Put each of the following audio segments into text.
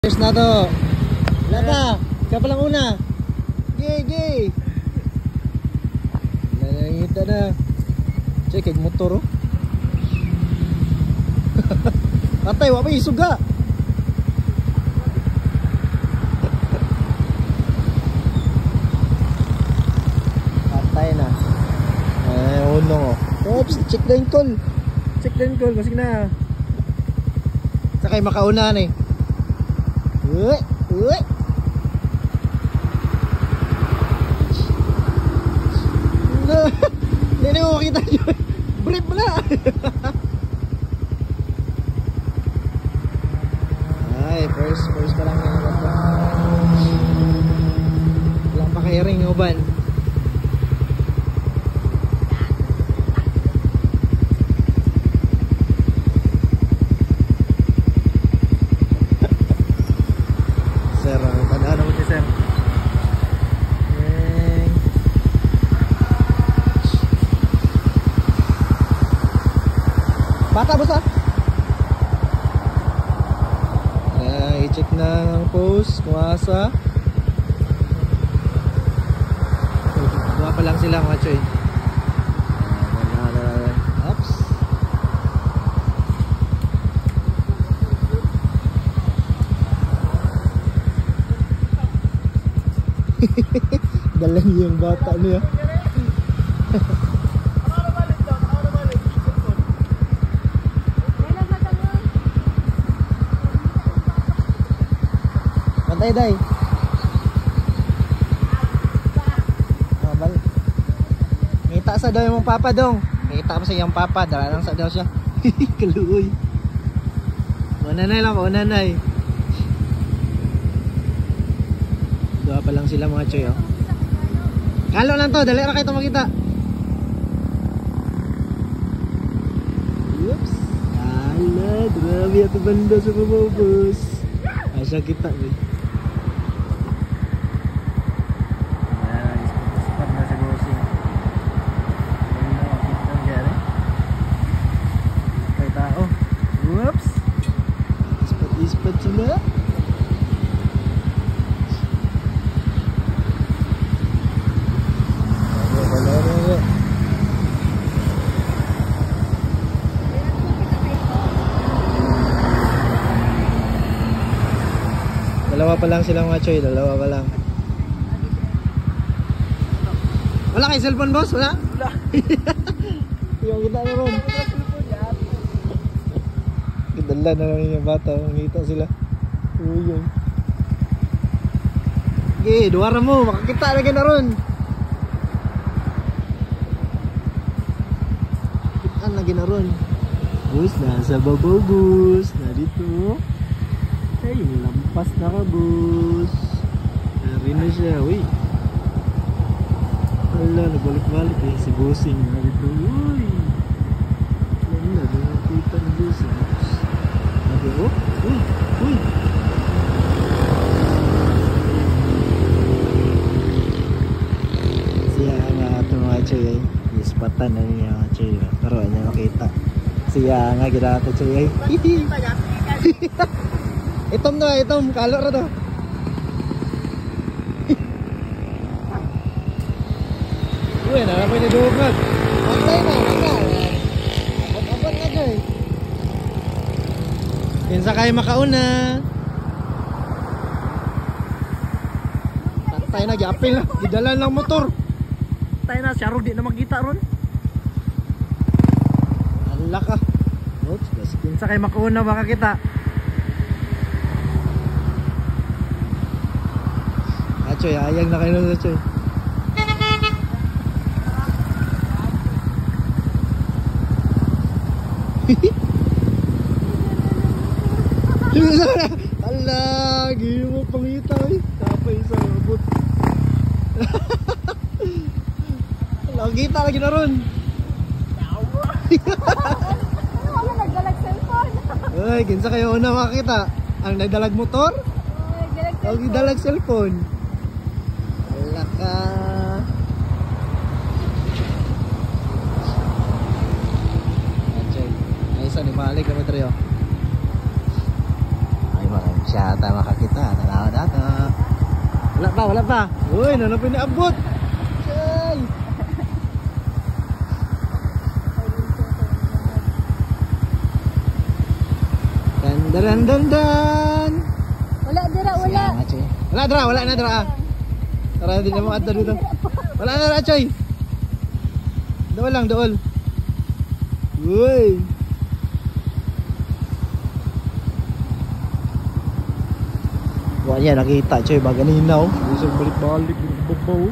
Cheers na to. Lata, kaya palang una. Gay. Nanangita na. Check, kay motor oh. Atay, wapay isuga. Atay na. Ay, unong oh. Oops, check the call. Check the call, kasi na. Sakay makauna na eh. Uy. Hindi mo makita yun. Brief mo na. Ay, first pa lang yan. Walang pakiring uban. Sir, tandaan naman si Sir. Bata boss ah. I-check na ang post kung asa. Buha pa lang sila mga choy. Oops. Dalang yung bata niya. Pantay day. Bal. Ngita sa daw yung papa dong. Ngita pa sa iyang papa, dala lang sa daw siya. Kaluoy. Nanay lang, nanay. Dua pa lang sila mga choy oh. Kalo lang to, dali ra kayo makita. Oops. Ala, grabe ato banda sa babos. Asa kita eh. Spot na sa bossing. Ano kita ang gari? Kay tao. Oops. Spot sila. Dalawa pa lang silang mga choy, dalawa pa lang. Wala kay cellphone boss? Wala? Wala. Yung kita na ron. Kidala na lang yung bata, ngita sila. Uyong. Okay, duwara mo, makakita na gana ron. Kitaan na gana ron. Bus, nasa babaw bus. Na dito. Ay, lampas na ka, boss. Nari na siya, uy. Wala, nagbalik-balik eh. Si bossing na dito, uy. Wala, nakita ni bossing. Sabi, oh, uy. Siya nga ito mga choy ay. Ispatan na niya mga choy. Pero niya makita. Siya nga ginata choy ay. Itom na, itom, kalo ra to. Uy, narapoy ni Dugag. Pantay na. Abot na kay. Kinsa kayo makauna. Pantay na, gyapil na. Gidalan lang motor. Pantay na, siya ron, di na magkita ron. Ala ka. Kinsa kayo makauna, baka kita. Choy, ayang na kayo na choy. Ala, gini mo pangita eh. Tapay sa abot. Ala, kita lagi na ron. Wala nagdalag cellphone. Ay, kinsa kayo una makakita? Ang nagdalag motor? Ang nagdalag cellphone. Laka. Ay, isa ni balik kami trio. Ay, maraming siya ata makakita. Tanaw na to. Wala pa. Uy, ano pa inaabot? Chay! Dan. Wala dira, wala. Wala na dira. Tara din mo adto dito. Wala na dira, Choy. Dool. Uy. Wala nakita, Choy, ba ganina oh. Gusto balik-balik ng babaw.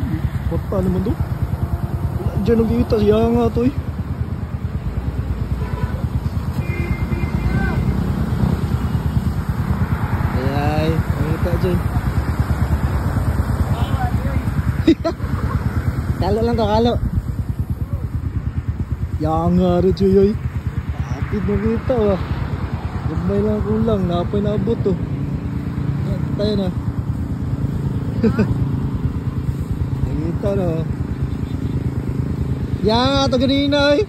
Bata naman to. Wala dyan nakita siya nga to eh. Ay, nakita Choy. Kalo lang to, kalo. Yang nga rin Choy oy. Atid nakita oh. Gabay lang kulang, napay naabot to. Tayo na. Nakita na. Yan ito ganina eh.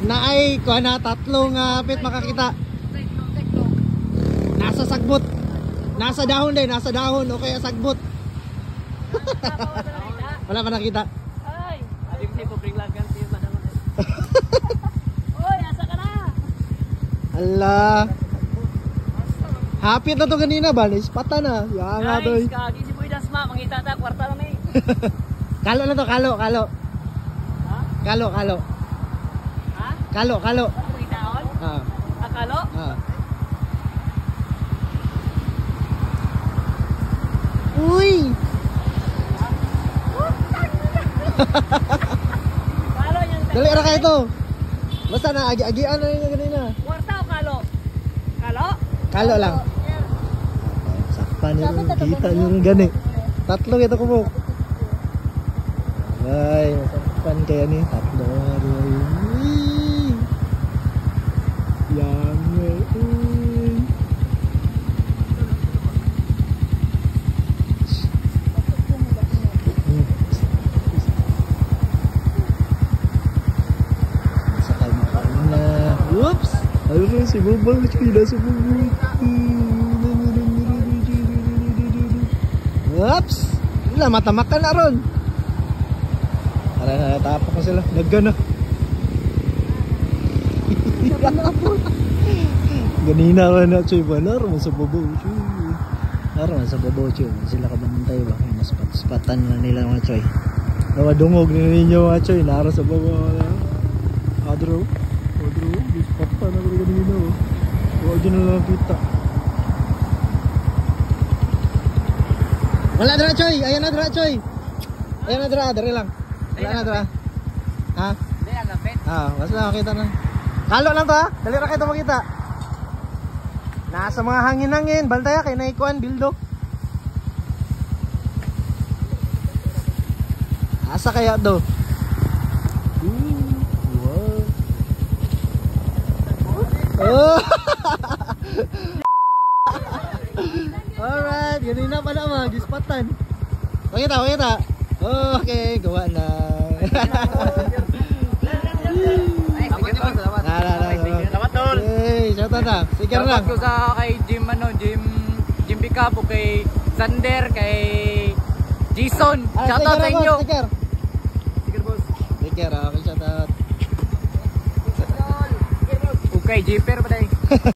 Naay kuha na tatlong pit makakita. Nasa sagbot. Nasa dahon din, nasa dahon o kaya sagbot. Wala pa nakita. Ay. Adim si pobring lagan si madam. Oy, asa ka na? Allah. Hapit na to ganina ba? Naispatan na. Yan nga to eh. Guys, kagi si Boy Dasma, mangita ta kwarta lang eh. Kalo na to, kalo. Ha? Kalo. Ha? Kalo. Mangitaon? Ah. Akalo? Ah. Uy! Kalo yan. Dali ra kayo to. Basta na agi-agian na niya ganina. Kwarta o kalo? Kalo? Kalo lang. Sakpan niyo, kita niyo yung gani. Tatlo ito ko mo. Ay, masakpan kaya ni. Tatlo nga rin. Yan nga. Sakay makain na. Whoops! Ayun si Bubal. Nasa Bubal. Whoops! Wala, matamakan na ron. Tara na, natapok na sila. Nagga na. Ganina ka na, Choy. Naroon sa babaw, Choy. Naroon sa babaw, Choy. Sila kabantay ba? Mas spatan na nila mga Choy. Nawadungog na ninyo mga Choy. Naroon sa babaw. Adro. Spatan na ganina. Huwag dyan na lang kita. Wala dra Choy, ayan na dra Choy. Ayan na dra, dali lang. Wala na dra. Ha? Hindi, agapit. Basta makita na. Kalo lang to ha, dali ra kayo makita. Nasa mga hangin-hangin, bantaya kay naikuan bildo. Asa kaya do? Wow. Oh. Alright, ganina pa naman, gispatan. Pakita. Okay, gawa na. Salamat tol. Hey, shout out na. Sticker lang. Salamat ko sa kay Jim Pickup, kay Sander, kay Jason. Shout out sa inyo. Sticker. Sticker boss. Sticker, okay, shout out. Okay, Jipper pa tayo.